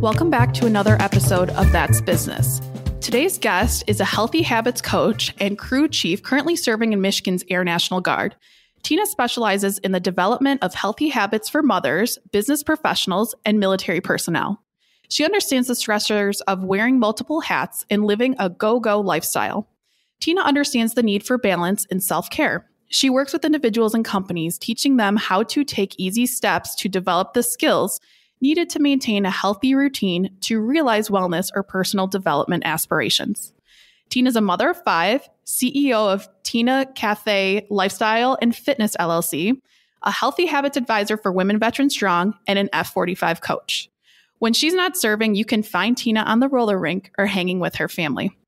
Welcome back to another episode of That's Business. Today's guest is a healthy habits coach and crew chief currently serving in Michigan's Air National Guard. Teena specializes in the development of healthy habits for mothers, business professionals, and military personnel. She understands the stressors of wearing multiple hats and living a go-go lifestyle. Teena understands the need for balance and self-care. She works with individuals and companies, teaching them how to take easy steps to develop the skills needed to maintain a healthy routine to realize wellness or personal development aspirations. Teena is a mother of 5, CEO of Teena Cathey Lifestyle and Fitness LLC, a healthy habits advisor for Women Veterans Strong, and an F-45 coach. When she's not serving, you can find Teena on the roller rink or hanging with her family.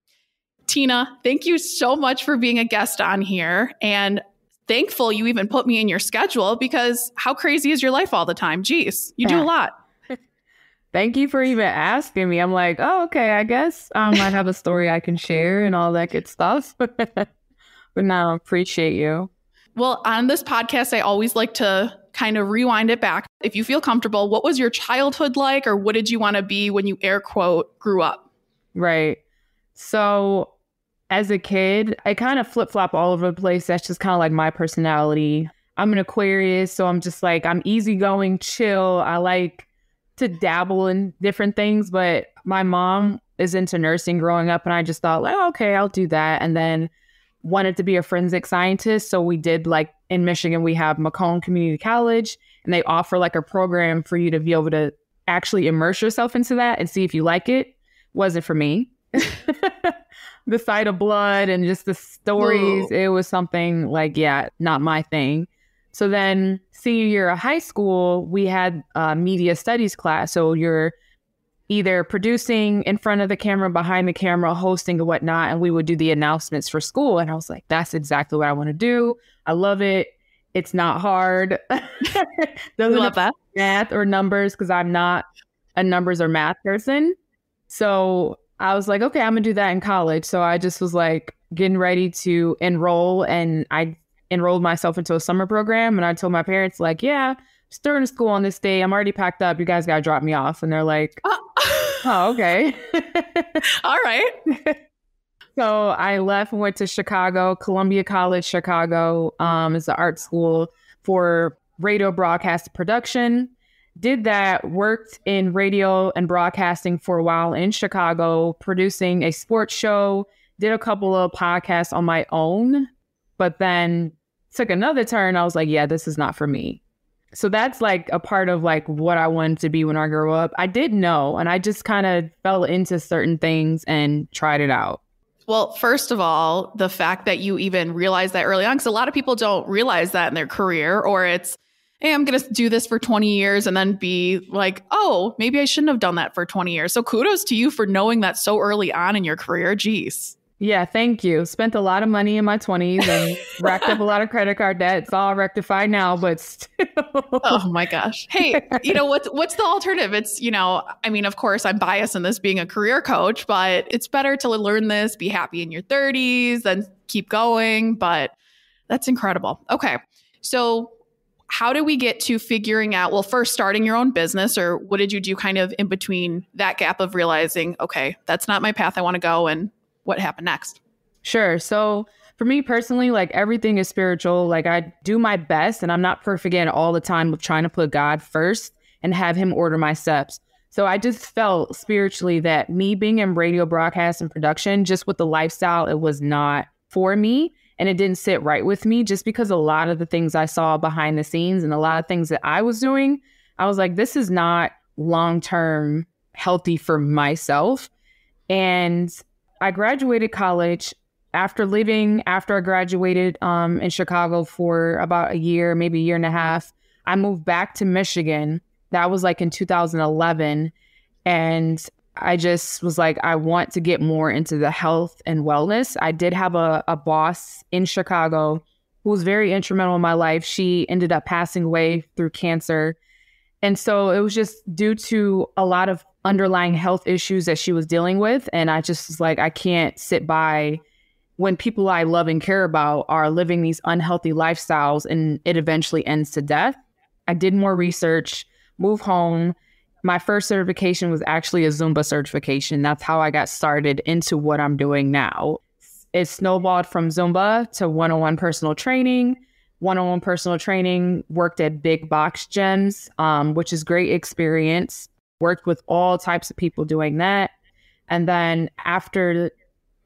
Teena, thank you so much for being a guest on here, and thankful you even put me in your schedule because how crazy is your life all the time? Geez, you do a lot. Thank you for even asking me. I'm like, oh, okay, I guess I might have a story I can share and all that good stuff. But no, appreciate you. Well, on this podcast, I always like to kind of rewind it back. If you feel comfortable, what was your childhood like, or what did you want to be when you air quote grew up? Right. So as a kid, I kind of flip-flop all over the place. That's just kind of like my personality. I'm an Aquarius, so I'm just like, I'm easygoing, chill. I like to dabble in different things, but my mom is into nursing growing up, and I just thought like, oh, okay, I'll do that. And then wanted to be a forensic scientist. So we did, like, in Michigan, we have Macomb Community College, and they offer like a program for you to be able to actually immerse yourself into that and see if you like it. Wasn't for me. The sight of blood and just the stories, Whoa. It was something like, yeah, not my thing. So then senior year of high school, we had a media studies class. So you're either producing in front of the camera, behind the camera, hosting and whatnot. And we would do the announcements for school. And I was like, that's exactly what I want to do. I love it. It's not hard. Doesn't love that. Math or numbers, because I'm not a numbers or math person. So I was like, okay, I'm going to do that in college. So I just was like getting ready to enroll, and I enrolled myself into a summer program. And I told my parents, like, yeah, starting school on this day. I'm already packed up. You guys got to drop me off. And they're like, oh, okay. All right. So I left and went to Chicago, Columbia College, Chicago. It's an art school for radio broadcast production. Did that, worked in radio and broadcasting for a while in Chicago, producing a sports show, did a couple of podcasts on my own, but then took another turn. I was like, yeah, this is not for me. So that's like a part of like what I wanted to be when I grew up. I did know, and I just kind of fell into certain things and tried it out. Well, first of all, the fact that you even realized that early on, because a lot of people don't realize that in their career, or it's, hey, I'm going to do this for 20 years and then be like, oh, maybe I shouldn't have done that for 20 years. So kudos to you for knowing that so early on in your career. Geez. Yeah, thank you. Spent a lot of money in my 20s and racked up a lot of credit card debt. It's all rectified now, but still. Oh my gosh. Hey, what's the alternative? It's, I mean, of course, I'm biased in this being a career coach, but it's better to learn this, be happy in your 30s, then keep going. But that's incredible. Okay. So how do we get to figuring out, well, first starting your own business, or what did you do kind of in between that gap of realizing, okay, that's not my path I want to go, and what happened next? Sure. So for me personally, like, everything is spiritual. Like, I do my best, and I'm not perfect in all the time of trying to put God first and have him order my steps. So I just felt spiritually that me being in radio broadcast and production, just with the lifestyle, it was not for me. And it didn't sit right with me, just because a lot of the things I saw behind the scenes and a lot of things that I was doing, I was like, this is not long-term healthy for myself. And I graduated college. After I graduated in Chicago for about a year, maybe a year and a half, I moved back to Michigan. That was like in 2011. And I just was like, I want to get more into the health and wellness. I did have a boss in Chicago who was very instrumental in my life. She ended up passing away through cancer. And so it was just due to a lot of underlying health issues that she was dealing with. And I just was like, I can't sit by when people I love and care about are living these unhealthy lifestyles and it eventually ends to death. I did more research, moved home, my first certification was actually a Zumba certification. That's how I got started into what I'm doing now. It snowballed from Zumba to one-on-one personal training. One-on-one personal training, worked at big box gyms, which is great experience. Worked with all types of people doing that. And then after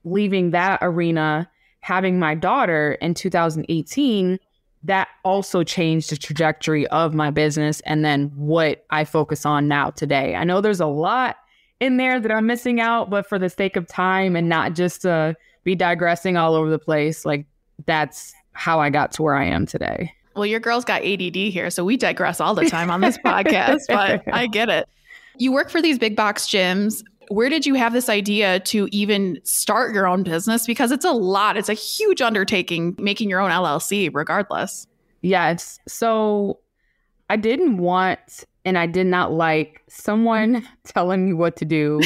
leaving that arena, having my daughter in 2018, that also changed the trajectory of my business and then what I focus on now today. I know there's a lot in there that I'm missing out, but for the sake of time and not just to be digressing all over the place, like that's how I got to where I am today. Well, your girl's got ADD here, so we digress all the time on this podcast, but I get it. You work for these big box gyms. Where did you have this idea to even start your own business? Because it's a lot. It's a huge undertaking, making your own LLC regardless. Yeah. So I didn't want, and I did not like someone telling me what to do,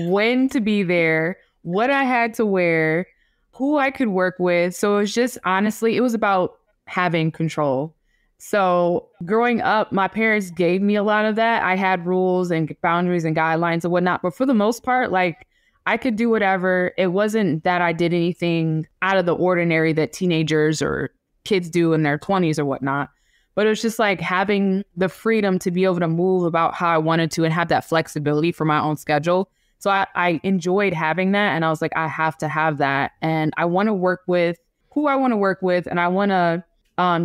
when to be there, what I had to wear, who I could work with. So it was just, honestly, it was about having control. So growing up, my parents gave me a lot of that. I had rules and boundaries and guidelines and whatnot. But for the most part, like I could do whatever. It wasn't that I did anything out of the ordinary that teenagers or kids do in their 20s or whatnot. But it was just like having the freedom to be able to move about how I wanted to and have that flexibility for my own schedule. So I enjoyed having that. And I was like, I have to have that. And I want to work with who I want to work with. And I want to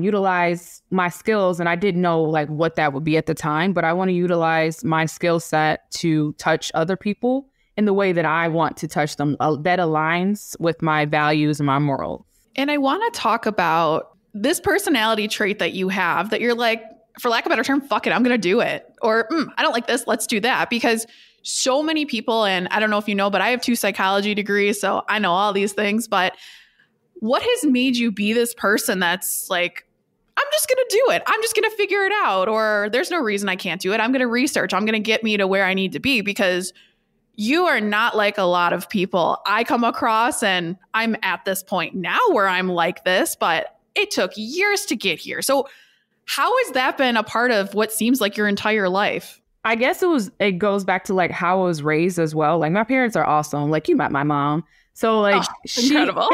utilize my skills. And I didn't know like what that would be at the time, but I want to utilize my skill set to touch other people in the way that I want to touch them, that aligns with my values and my morals. And I want to talk about this personality trait that you have that you're like, for lack of a better term, fuck it, I'm going to do it. Or I don't like this, let's do that. Because so many people, and I don't know if you know, but I have 2 psychology degrees, so I know all these things, but what has made you be this person that's like, I'm just going to do it. I'm just going to figure it out. Or there's no reason I can't do it. I'm going to research. I'm going to get me to where I need to be, because you are not like a lot of people I come across. And I'm at this point now where I'm like this, but it took years to get here. So how has that been a part of what seems like your entire life? I guess it goes back to like how I was raised as well. Like my parents are awesome. Like you met my mom. So like incredible.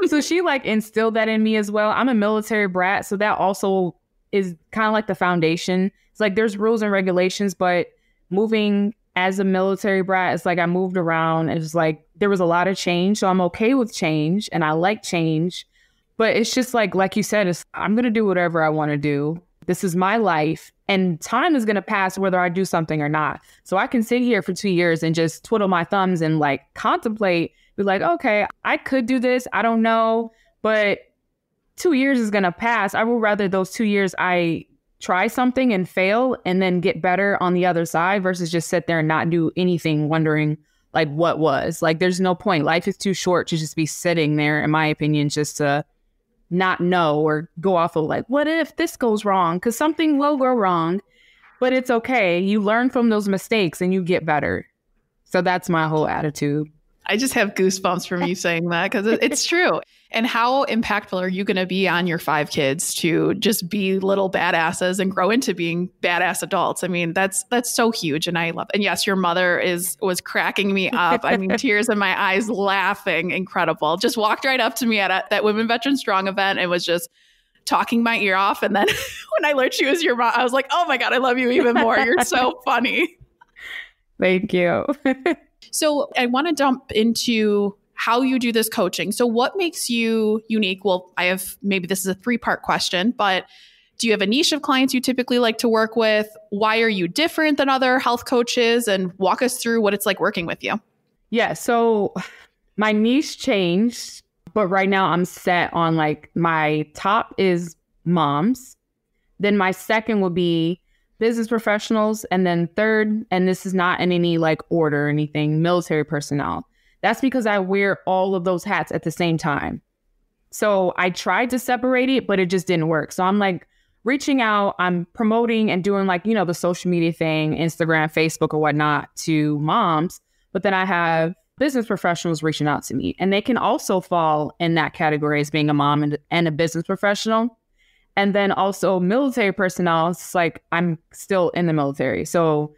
So she like instilled that in me as well. I'm a military brat. So that also is kind of like the foundation. It's like there's rules and regulations, but moving as a military brat, it's like I moved around. It's like there was a lot of change. So I'm okay with change and I like change. But it's just like you said, I'm going to do whatever I want to do. This is my life. And time is going to pass whether I do something or not. So I can sit here for 2 years and just twiddle my thumbs and like contemplate, be like, okay, I could do this. I don't know. But 2 years is going to pass. I would rather those 2 years I try something and fail and then get better on the other side versus just sit there and not do anything wondering like what was. Like there's no point. Life is too short to just be sitting there, in my opinion, just to not know or go off of like, what if this goes wrong? Because something will go wrong, but it's okay. You learn from those mistakes and you get better. So that's my whole attitude. I just have goosebumps from you saying that because it's true. And how impactful are you going to be on your 5 kids to just be little badasses and grow into being badass adults? I mean, that's so huge. And I love it. And yes, your mother was cracking me up. I mean, tears in my eyes, laughing. Incredible. Just walked right up to me at that Women Veteran Strong event and was just talking my ear off. And then when I learned she was your mom, I was like, oh my God, I love you even more. You're so funny. Thank you. So I want to jump into how you do this coaching. So what makes you unique? Well, maybe this is a 3-part question, but do you have a niche of clients you typically like to work with? Why are you different than other health coaches? And walk us through what it's like working with you. Yeah. So my niche changed, but right now I'm set on like my top is moms. Then my second will be business professionals. And then third, and this is not in any like order or anything, military personnel. That's because I wear all of those hats at the same time. So I tried to separate it, but it just didn't work. So I'm like reaching out, I'm promoting and doing like, the social media thing, Instagram, Facebook or whatnot to moms. But then I have business professionals reaching out to me, and they can also fall in that category as being a mom and a business professional. And then also military personnel, it's like I'm still in the military. So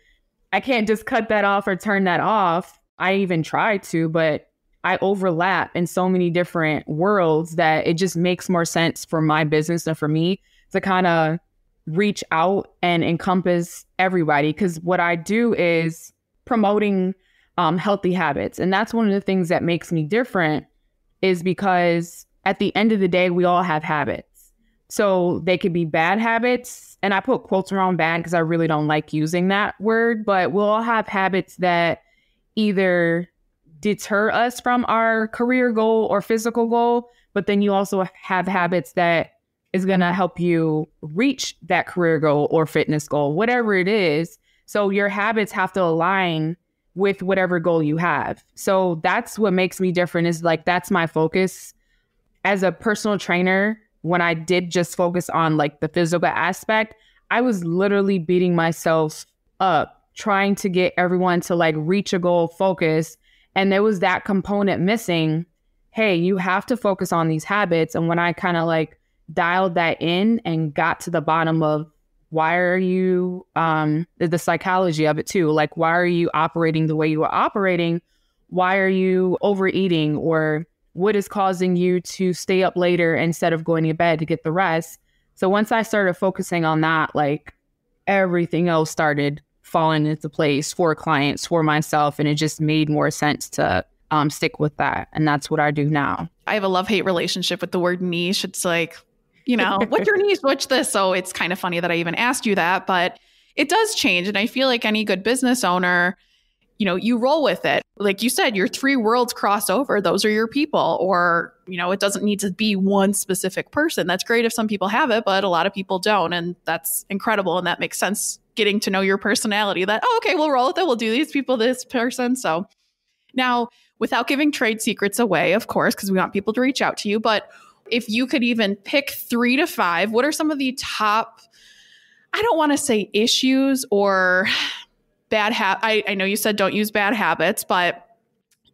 I can't just cut that off or turn that off. I even try to, but I overlap in so many different worlds that it just makes more sense for my business and for me to kind of reach out and encompass everybody. Because what I do is promoting healthy habits. And that's one of the things that makes me different, is because at the end of the day, we all have habits. So they could be bad habits. And I put quotes around bad because I really don't like using that word, but we'll all have habits that either deter us from our career goal or physical goal, but then you also have habits that is going to help you reach that career goal or fitness goal, whatever it is. So your habits have to align with whatever goal you have. So that's what makes me different, is like, that's my focus as a personal trainer. When I did just focus on like the physical aspect, I was literally beating myself up trying to get everyone to like reach a goal, focus. And there was that component missing. Hey, you have to focus on these habits. And when I kind of like dialed that in and got to the bottom of why are you, the psychology of it too, like, why are you operating the way you are operating? Why are you overeating? Or what is causing you to stay up later instead of going to bed to get the rest? So once I started focusing on that, like, everything else started falling into place for clients, for myself. And it just made more sense to stick with that. And that's what I do now. I have a love-hate relationship with the word niche. It's like, you know, what's your niche? What's this? So it's kind of funny that I even asked you that, but it does change. And I feel like any good business owner, you know, you roll with it. Like you said, your three worlds cross over. Those are your people. Or, you know, it doesn't need to be one specific person. That's great if some people have it, but a lot of people don't. And that's incredible. And that makes sense, getting to know your personality, that, oh, okay, we'll roll with it. We'll do these people, this person. So now, without giving trade secrets away, of course, because we want people to reach out to you, but if you could even pick 3 to 5, what are some of the top, I don't want to say issues or bad habits. I know you said don't use bad habits, but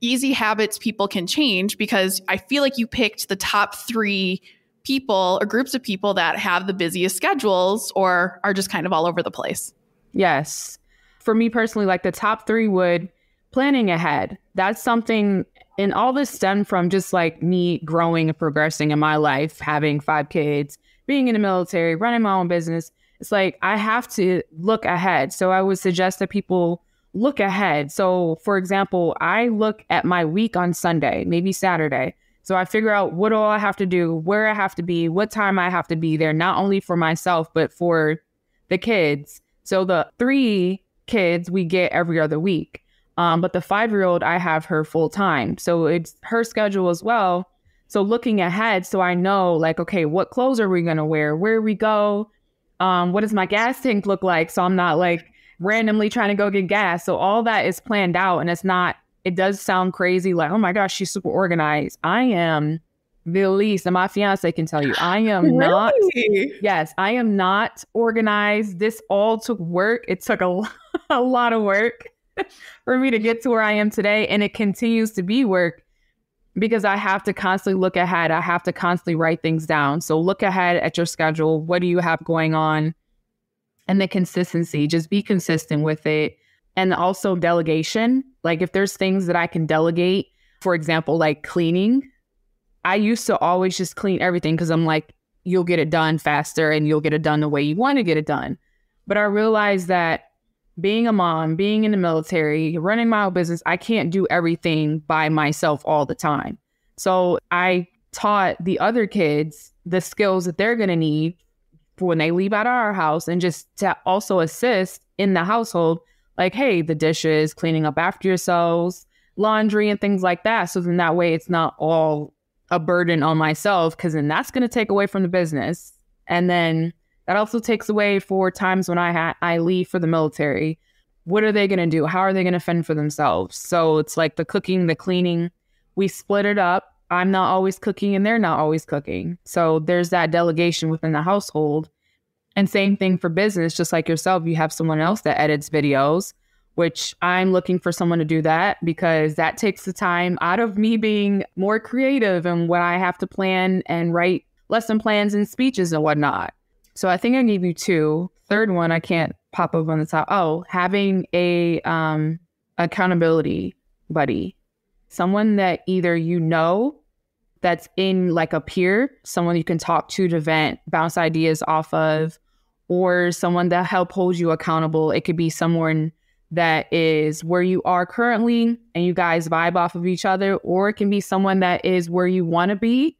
easy habits people can change, because I feel like you picked the top 3 people or groups of people that have the busiest schedules or are just kind of all over the place. Yes. For me personally, like the top 3 would planning ahead. That's something, and all this stemmed from just like me growing and progressing in my life, having 5 kids, being in the military, running my own business. It's like, I have to look ahead. So I would suggest that people look ahead. So for example, I look at my week on Sunday, maybe Saturday. So I figure out what all I have to do, where I have to be, what time I have to be there, not only for myself, but for the kids. So the 3 kids we get every other week. But the 5-year-old, I have her full time. So it's her schedule as well. So looking ahead, so I know like, okay, what clothes are we going to wear? Where we go? What does my gas tank look like? So I'm not like randomly trying to go get gas. So all that is planned out, and it's not, it does sound crazy. Like, oh my gosh, she's super organized. I am the least, and my fiance can tell you, I am really? not. Yes, I am not organized. This all took work. It took a lot of work for me to get to where I am today. And it continues to be work, because I have to constantly look ahead. I have to constantly write things down. So look ahead at your schedule. What do you have going on? And the consistency, just be consistent with it. And also delegation. Like if there's things that I can delegate, for example, like cleaning, I used to always just clean everything because I'm like, you'll get it done faster and you'll get it done the way you want to get it done. But I realized that being a mom, being in the military, running my own business, I can't do everything by myself all the time. So I taught the other kids the skills that they're going to need for when they leave out of our house, and just to also assist in the household, like, hey, the dishes, cleaning up after yourselves, laundry and things like that. So then that way it's not all a burden on myself, because then that's going to take away from the business. And then that also takes away for times when I leave for the military. What are they going to do? How are they going to fend for themselves? So it's like the cooking, the cleaning, we split it up. I'm not always cooking and they're not always cooking. So there's that delegation within the household. And same thing for business, just like yourself, you have someone else that edits videos, which I'm looking for someone to do that, because that takes the time out of me being more creative and what I have to plan and write lesson plans and speeches and whatnot. So I think I gave you two. Third one, I can't pop up on the top. Oh, having a accountability buddy, someone that either that's in like a peer, someone you can talk to vent, bounce ideas off of, or someone that help hold you accountable. It could be someone that is where you are currently and you guys vibe off of each other, or it can be someone that is where you want to be,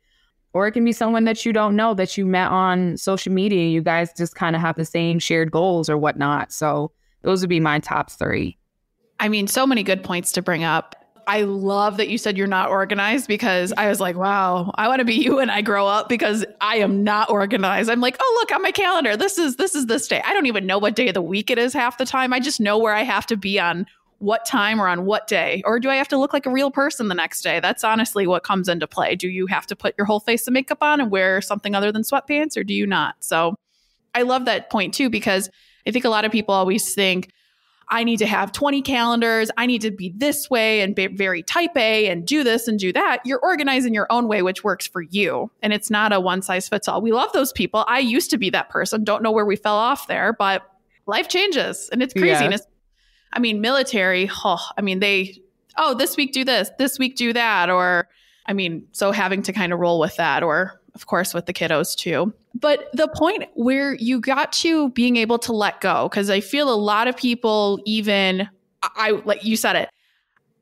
or it can be someone that you don't know that you met on social media. You guys just kind of have the same shared goals or whatnot. So those would be my top three. I mean, so many good points to bring up. I love that you said you're not organized, because I was like, wow, I want to be you when I grow up, because I am not organized. I'm like, oh, look on my calendar. This is this day. I don't even know what day of the week it is half the time. I just know where I have to be on what time or on what day. Or do I have to look like a real person the next day? That's honestly what comes into play. Do you have to put your whole face of makeup on and wear something other than sweatpants, or do you not? So I love that point too, because I think a lot of people always think, I need to have 20 calendars. I need to be this way and be very type A and do this and do that. You're organized in your own way, which works for you. And it's not a one size fits all. We love those people. I used to be that person. Don't know where we fell off there, but life changes and it's crazy. Yeah. And it's, I mean, military, this week do this week do that. Or, I mean, so having to kind of roll with that, or of course with the kiddos too. But the point where you got to being able to let go, because I feel a lot of people, even like you said it,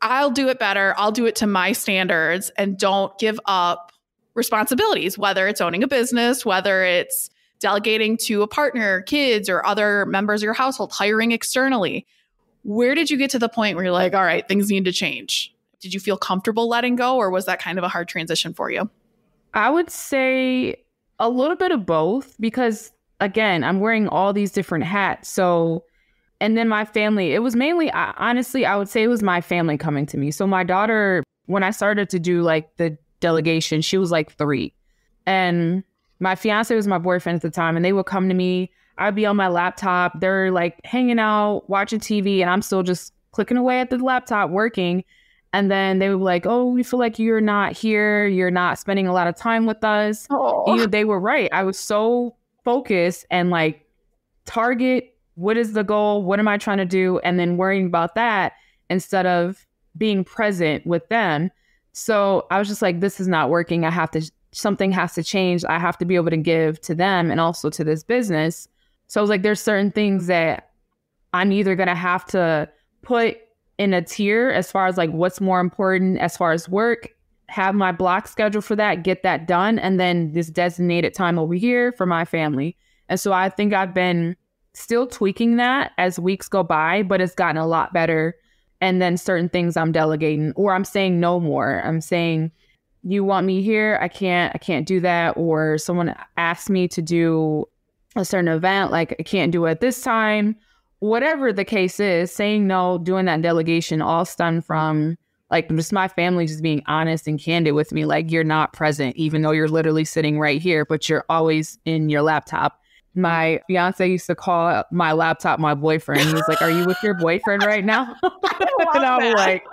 I'll do it better. I'll do it to my standards and don't give up responsibilities, whether it's owning a business, whether it's delegating to a partner, kids, or other members of your household, hiring externally. Where did you get to the point where you're like, all right, things need to change? Did you feel comfortable letting go, or was that kind of a hard transition for you? I would say a little bit of both, because again, I'm wearing all these different hats. So, and then my family, it was mainly, honestly, I would say it was my family coming to me. So my daughter, when I started to do like the delegation, she was like 3. And my fiance was my boyfriend at the time, and they would come to me. I'd be on my laptop. They're like hanging out, watching TV, and I'm still just clicking away at the laptop working. And then they would be like, oh, we feel like you're not here. You're not spending a lot of time with us. They were right. I was so focused and like, target, what is the goal? What am I trying to do? And then worrying about that instead of being present with them. So I was just like, this is not working. Something has to change. I have to be able to give to them and also to this business. So I was like, there's certain things that I'm either going to have to put in a tier as far as like what's more important as far as work, have my block schedule for that, get that done, and then this designated time over here for my family. And so I think I've been still tweaking that as weeks go by, but it's gotten a lot better. And then certain things I'm delegating, or I'm saying no more. I'm saying, you want me here? I can't do that. Or someone asked me to do a certain event, like I can't do it at this time. Whatever the case is, saying no, doing that delegation all stemmed from like just my family just being honest and candid with me. Like, you're not present, even though you're literally sitting right here, but you're always in your laptop. My fiance used to call my laptop my boyfriend. He was like, are you with your boyfriend right now? And I'm like,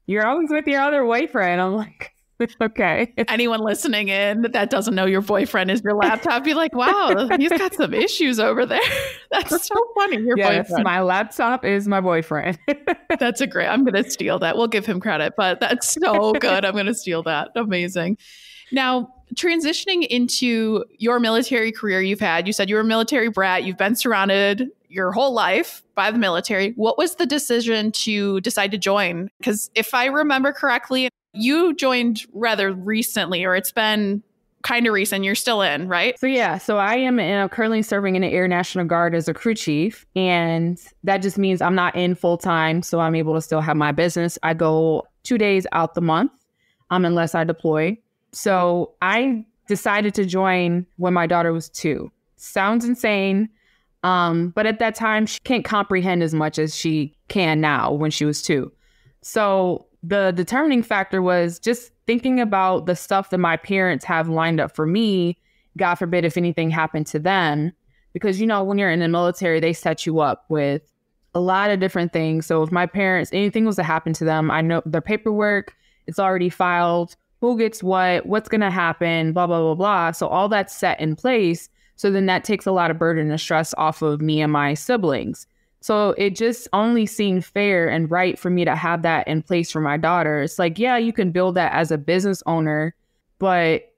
you're always with your other boyfriend. I'm like, okay. Anyone listening in that doesn't know your boyfriend is your laptop, be like, wow, he's got some issues over there. That's so funny. Your boyfriend. My laptop is my boyfriend. That's a great. I'm going to steal that. We'll give him credit, but that's so good. I'm going to steal that. Amazing. Now, transitioning into your military career you said you were a military brat. You've been surrounded your whole life by the military. What was the decision to decide to join? Because if I remember correctly, you joined rather recently, or it's been kind of recent. You're still in, right? So I am currently serving in the Air National Guard as a crew chief. And that just means I'm not in full time. So I'm able to still have my business. I go 2 days out the month, unless I deploy. So I decided to join when my daughter was 2. Sounds insane. But at that time, she can't comprehend as much as she can now when she was 2. So the determining factor was just thinking about the stuff that my parents have lined up for me, God forbid if anything happened to them. Because, when you're in the military, they set you up with a lot of different things. So if my parents, anything was to happen to them, I know their paperwork, it's already filed who gets what's going to happen, blah, blah, blah, blah. So all that's set in place. So then that takes a lot of burden and stress off of me and my siblings. So it just only seemed fair and right for me to have that in place for my daughter. It's like, yeah, you can build that as a business owner, but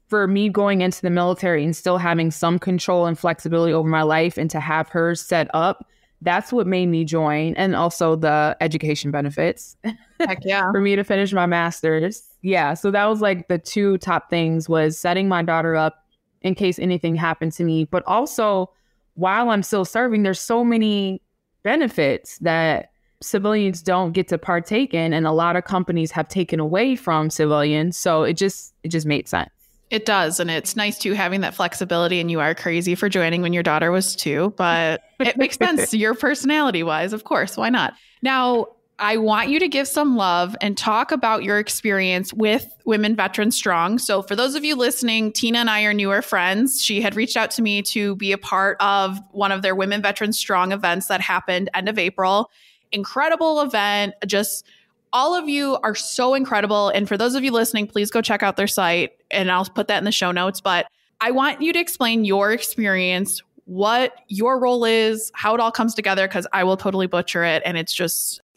for me going into the military and still having some control and flexibility over my life and to have her set up, that's what made me join. And also the education benefits. Heck yeah. For me to finish my master's. Yeah. So that was like the two top things, was setting my daughter up in case anything happened to me. But also, while I'm still serving, there's so many benefits that civilians don't get to partake in. And a lot of companies have taken away from civilians. So it just made sense. It does. And it's nice too, having that flexibility. And you are crazy for joining when your daughter was 2, but it makes sense. Your personality wise, of course. Why not? Now, I want you to give some love and talk about your experience with Women Veterans Strong. So for those of you listening, Teena and I are newer friends. She had reached out to me to be a part of one of their Women Veterans Strong events that happened end of April. Incredible event. Just all of you are so incredible. And for those of you listening, please go check out their site, and I'll put that in the show notes. But I want you to explain your experience, what your role is, how it all comes together, because I will totally butcher it. And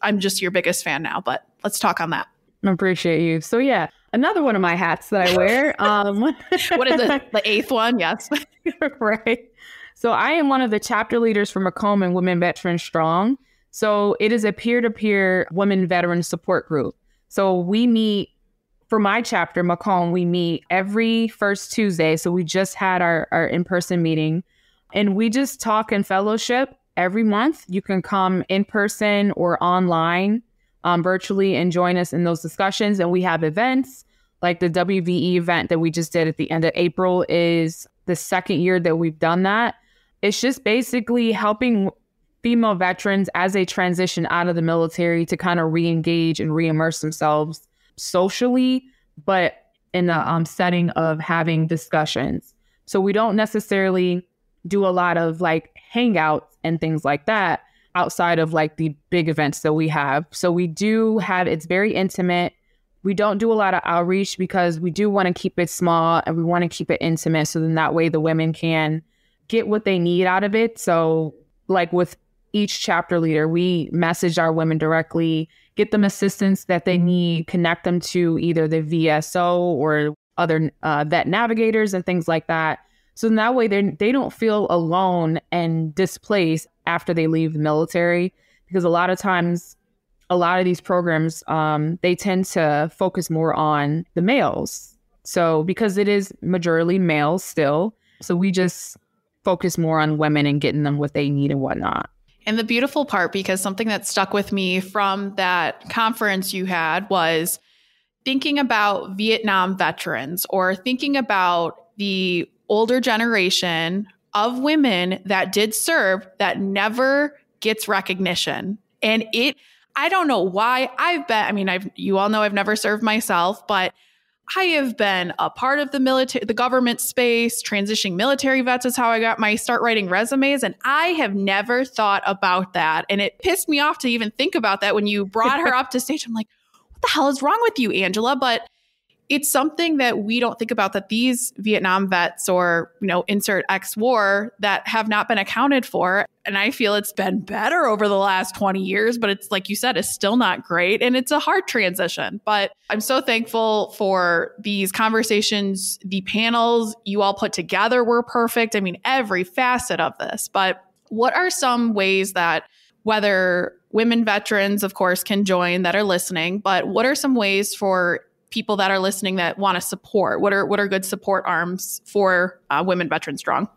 I'm just your biggest fan now, but let's talk on that. I appreciate you. So yeah, another one of my hats that I wear. What is it? The 8th one? Yes. Right. So I am one of the chapter leaders for Macomb and Women Veterans Strong. So it is a peer-to-peer women veteran support group. So we meet, for my chapter, Macomb, we meet every first Tuesday. So we just had our in-person meeting, and we just talk and fellowship every month. You can come in person or online, virtually, and join us in those discussions. And we have events like the WVE event that we just did at the end of April is the 2nd year that we've done that. It's just basically helping female veterans as they transition out of the military to kind of re-engage and re-immerse themselves socially, but in a setting of having discussions. So we don't necessarily do a lot of like hangouts and things like that outside of like the big events that we have. So we do have, it's very intimate. We don't do a lot of outreach because we do want to keep it small and we want to keep it intimate. So then that way the women can get what they need out of it. So like with each chapter leader, we message our women directly, get them assistance that they need, connect them to either the VSO or other vet navigators and things like that. So in that way, they don't feel alone and displaced after they leave the military, because a lot of times, a lot of these programs, they tend to focus more on the males. So because it is majorly males still, so we just focus more on women and getting them what they need and whatnot. And the beautiful part, because something that stuck with me from that conference you had was thinking about Vietnam veterans, or thinking about the older generation of women that did serve that never gets recognition. And I don't know why you all know I've never served myself, but I have been a part of the military, the government space. Transitioning military vets is how I got my start writing resumes. And I have never thought about that. And it pissed me off to even think about that when you brought her up to stage. I'm like, what the hell is wrong with you, Angela? But it's something that we don't think about, that these Vietnam vets, or, insert ex-war, that have not been accounted for. And I feel it's been better over the last 20 years, but it's like you said, it's still not great. And it's a hard transition, but I'm so thankful for these conversations. The panels you all put together were perfect. I mean, every facet of this. But what are some ways that, whether women veterans, of course, can join that are listening, but what are some ways for people that are listening that want to support? What are good support arms for Women Veterans Strong?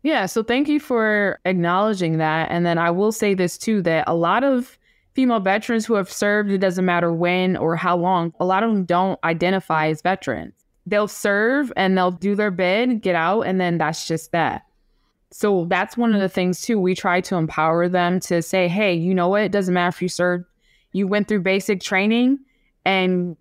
Yeah, so thank you for acknowledging that. And then I will say this too, that a lot of female veterans who have served, it doesn't matter when or how long, a lot of them don't identify as veterans. They'll serve and they'll do their bid, get out, and then that's just that. So that's one of the things too. We try to empower them to say, hey, you know what? It doesn't matter if you served, you went through basic training, and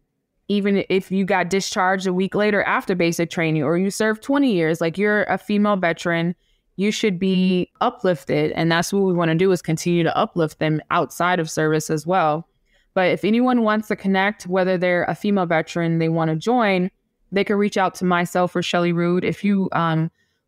even if you got discharged a week later after basic training, or you served 20 years, like, you're a female veteran, you should be uplifted. And that's what we want to do, is continue to uplift them outside of service as well. But if anyone wants to connect, whether they're a female veteran, they want to join, they can reach out to myself or Shelly Rude. If you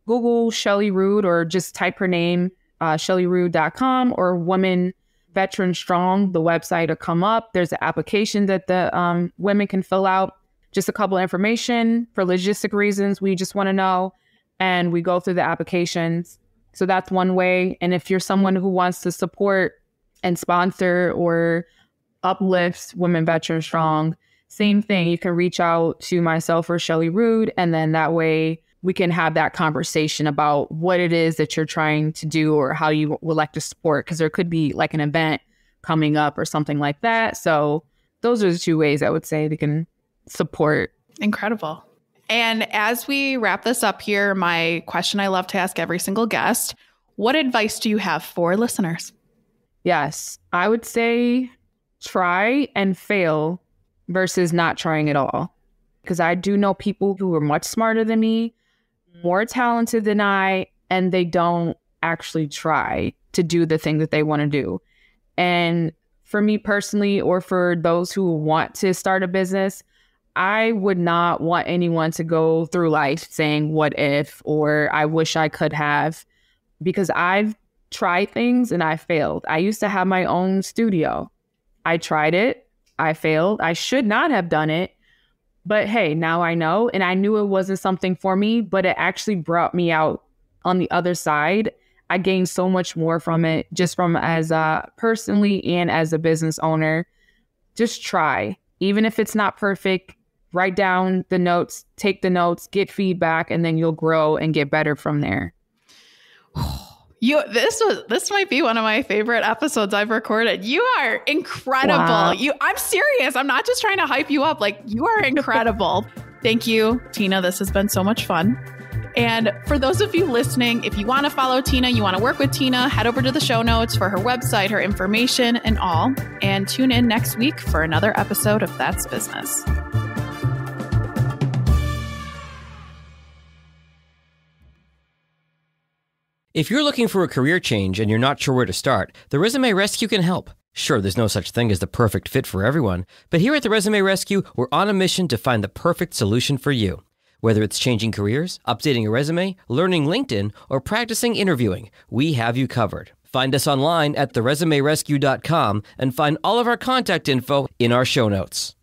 Google Shelly Rude or just type her name, shellyrude.com or Women Veteran Strong, the website will come up. There's an application that the women can fill out. Just a couple of information for logistic reasons. We just want to know, and we go through the applications. So that's one way. And if you're someone who wants to support and sponsor or uplift Women Veteran Strong, same thing. You can reach out to myself or Shelly Rude, and then that way we can have that conversation about what it is that you're trying to do or how you would like to support, because there could be like an event coming up or something like that. So those are the two ways I would say they can support. Incredible. And as we wrap this up here, my question I love to ask every single guest, what advice do you have for listeners? Yes, I would say try and fail versus not trying at all. Because I do know people who are much smarter than me, more talented than I, and they don't actually try to do the thing that they want to do. And for me personally, or for those who want to start a business, I would not want anyone to go through life saying, what if, or I wish I could have, because I've tried things and I failed. I used to have my own studio. I tried it. I failed. I should not have done it. But hey, now I know, and I knew it wasn't something for me, but it actually brought me out on the other side. I gained so much more from it, just from as personally and as a business owner. Just try. Even if it's not perfect, write down the notes, take the notes, get feedback, and then you'll grow and get better from there. This might be one of my favorite episodes I've recorded. You are incredible. Wow. I'm serious. I'm not just trying to hype you up. Like, you are incredible. Thank you, Teena. This has been so much fun. And for those of you listening, if you want to follow Teena, you want to work with Teena, head over to the show notes for her website, her information, and all. And tune in next week for another episode of That's Business. If you're looking for a career change and you're not sure where to start, the Resume Rescue can help. Sure, there's no such thing as the perfect fit for everyone, but here at the Resume Rescue, we're on a mission to find the perfect solution for you. Whether it's changing careers, updating a resume, learning LinkedIn, or practicing interviewing, we have you covered. Find us online at theresumerescue.com and find all of our contact info in our show notes.